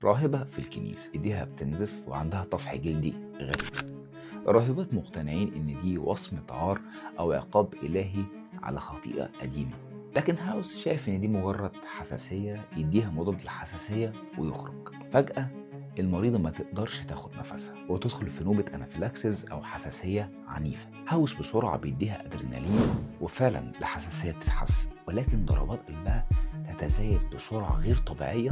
راهبة في الكنيسة ايديها بتنزف وعندها طفح جلدي غريب. الراهبات مقتنعين ان دي وصمة عار او عقاب الهي على خطيئة قديمة، لكن هاوس شايف ان دي مجرد حساسية، يديها مضاد للحساسية ويخرج. فجأة المريضة ما تقدرش تاخد نفسها وتدخل في نوبة انافيلاكسيس او حساسية عنيفة. هاوس بسرعة بيديها ادرينالين وفعلا الحساسية بتتحسن، ولكن ضربات قلبها تتزايد بسرعة غير طبيعية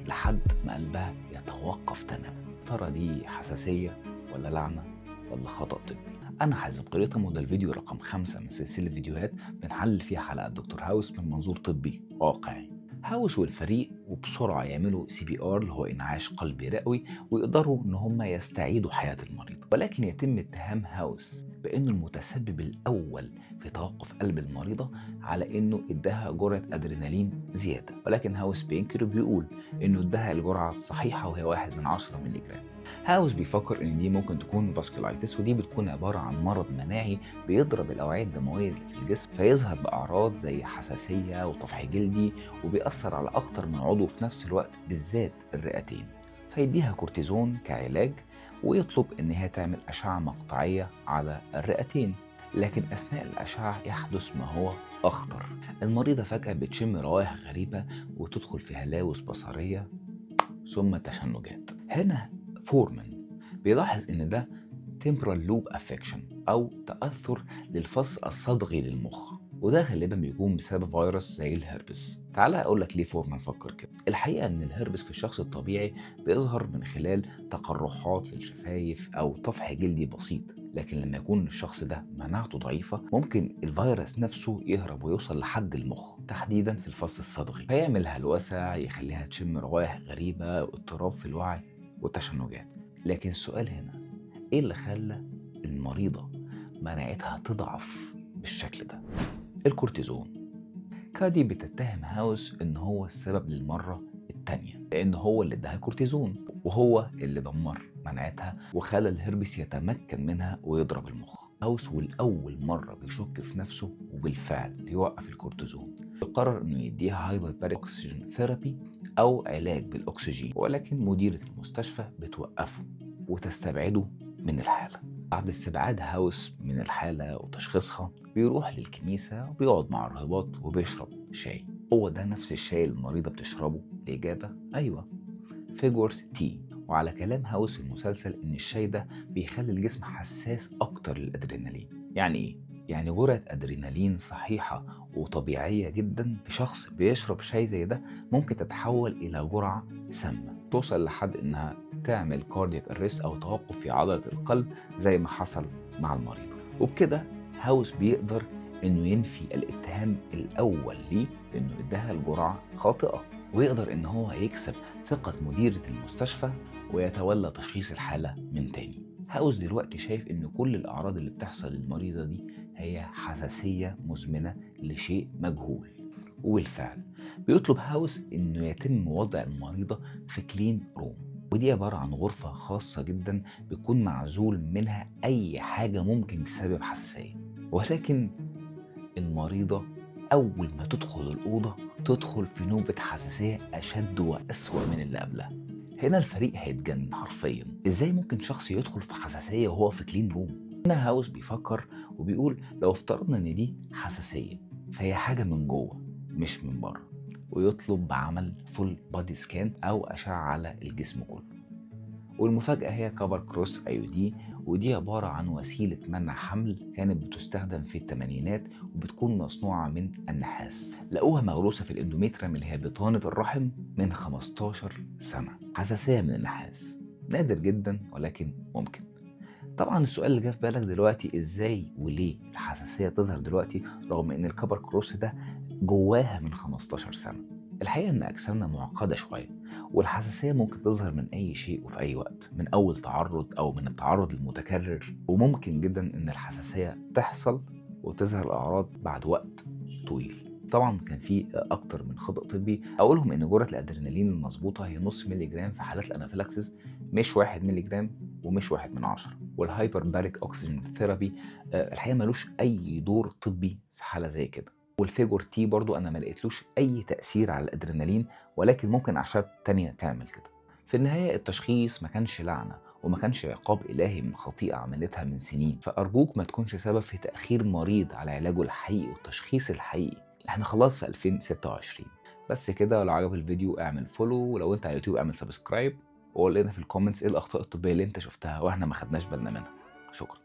لحد ما قلبها يتوقف تماما. ترى دي حساسية ولا لعنة ولا خطأ طبي؟ أنا حازم قريتم، وده الفيديو رقم 5 من سلسلة فيديوهات بنحلل فيها حلقات دكتور هاوس من منظور طبي واقعي. هاوس والفريق وبسرعة يعملوا CPR اللي هو إنعاش قلبي رئوي، ويقدروا إن هم يستعيدوا حياة المريض. ولكن يتم اتهام هاوس بأنه المتسبب الأول في توقف قلب المريضة على إنه إداها جرعة أدرينالين زيادة، ولكن هاوس بينكر وبيقول إنه إداها الجرعة الصحيحة وهي 1/10 مللي جرام. هاوس بيفكر ان دي ممكن تكون فاسكولايتس، ودي بتكون عباره عن مرض مناعي بيضرب الاوعيه الدمويه اللي في الجسم، فيظهر باعراض زي حساسيه وطفح جلدي، وبيأثر على اكتر من عضو في نفس الوقت بالذات الرئتين. فيديها كورتيزون كعلاج، ويطلب ان هي تعمل اشعه مقطعيه على الرئتين. لكن اثناء الاشعه يحدث ما هو اخطر. المريضه فجاه بتشم روائح غريبه وتدخل في هلاوس بصريه ثم تشنجات. هنا فورمان بيلاحظ ان ده temporal lobe affection او تأثر للفص الصدغي للمخ، وده غالبا بيكون بسبب فيروس زي الهربس. تعالى اقول لك ليه فورمان فكر كده. الحقيقه ان الهربس في الشخص الطبيعي بيظهر من خلال تقرحات في الشفايف او طفح جلدي بسيط، لكن لما يكون الشخص ده مناعته ضعيفه ممكن الفيروس نفسه يهرب ويوصل لحد المخ، تحديدا في الفص الصدغي، فيعمل هلوسه، يخليها تشم روائح غريبه واضطراب في الوعي وتشنجات. لكن السؤال هنا، ايه اللي خلى المريضة مناعتها تضعف بالشكل ده؟ الكورتيزون. كادي بتتهم هاوس ان هو السبب للمرة التانية، لان هو اللي اداها الكورتيزون وهو اللي دمر مناعتها وخلى الهربس يتمكن منها ويضرب المخ. هاوس والأول مرة بيشك في نفسه وبالفعل يوقف الكورتيزون. يقرر انه يديها هايبرباريك اوكسجين ثيرابي او علاج بالاكسجين، ولكن مديرة المستشفى بتوقفه وتستبعده من الحالة. بعد استبعاد هاوس من الحالة وتشخيصها بيروح للكنيسة وبيقعد مع الراهبات وبيشرب شاي. هو ده نفس الشاي اللي المريضة بتشربه؟ الإجابة أيوة، فيجورث تي. وعلى كلام هاوس في المسلسل إن الشاي ده بيخلي الجسم حساس أكتر للأدرينالين. يعني إيه؟ يعني جرعة أدرينالين صحيحة وطبيعية جدا في شخص بيشرب شاي زي ده ممكن تتحول إلى جرعة سامة توصل لحد إنها تعمل كاردياك اريست أو توقف في عضلة القلب زي ما حصل مع المريض. وبكده هاوس بيقدر إنه ينفي الاتهام الأول ليه إنه إداها الجرعة خاطئة، ويقدر إن هو يكسب ثقة مديرة المستشفى ويتولى تشخيص الحالة من تاني. هاوس دلوقتي شايف إن كل الأعراض اللي بتحصل للمريضة دي هي حساسية مزمنة لشيء مجهول. وبالفعل بيطلب هاوس إنه يتم وضع المريضة في كلين روم، ودي عبارة عن غرفة خاصة جدا بيكون معزول منها أي حاجة ممكن تسبب حساسية. ولكن المريضة أول ما تدخل الأوضة تدخل في نوبة حساسية أشد وأسوأ من اللي قبلها. هنا الفريق هيتجنن حرفيا، إزاي ممكن شخص يدخل في حساسية وهو في كلين روم؟ هنا هاوس بيفكر وبيقول لو افترضنا إن دي حساسية فهي حاجة من جوه مش من بره، ويطلب بعمل فول بادي سكان أو أشعة على الجسم كله. والمفاجأة هي كفر كروس IUD، ودي عبارة عن وسيلة منع حمل كانت بتستخدم في الثمانينات وبتكون مصنوعة من النحاس. لقوها مغروسة في الاندوميتريم اللي هي بطانة الرحم من 15 سنة. حساسية من النحاس نادر جدا ولكن ممكن. طبعا السؤال اللي جه في بالك دلوقتي، ازاي وليه الحساسية تظهر دلوقتي رغم ان الكبر كروس ده جواها من 15 سنة؟ الحقيقة ان اجسامنا معقدة شوية، والحساسية ممكن تظهر من اي شيء وفي اي وقت، من اول تعرض او من التعرض المتكرر، وممكن جدا ان الحساسية تحصل وتظهر الاعراض بعد وقت طويل. طبعا كان في اكتر من خطأ طبي، اولهم ان جرعة الادرينالين المظبوطة هي نص مللي جرام في حالات الانافيلاكسيس، مش 1 مللي جرام ومش 1/10. والهايبرباريك اوكسجين ثيرابي الحقيقه ملوش اي دور طبي في حاله زي كده. والفيجور تي برضو انا ما لقيتلوش اي تاثير على الادرينالين، ولكن ممكن اعشاب تانية تعمل كده. في النهاية التشخيص ما كانش لعنة وما كانش عقاب إلهي من خطيئة عملتها من سنين، فأرجوك ما تكونش سبب في تأخير مريض على علاجه الحقيقي والتشخيص الحقيقي. احنا خلاص في 2026. بس كده، لو عجب الفيديو اعمل فولو، ولو انت على اليوتيوب اعمل سبسكرايب، وقول لنا في الكومنتس ايه الأخطاء الطبية اللي انت شفتها واحنا ما خدناش بالنا منها. شكرا.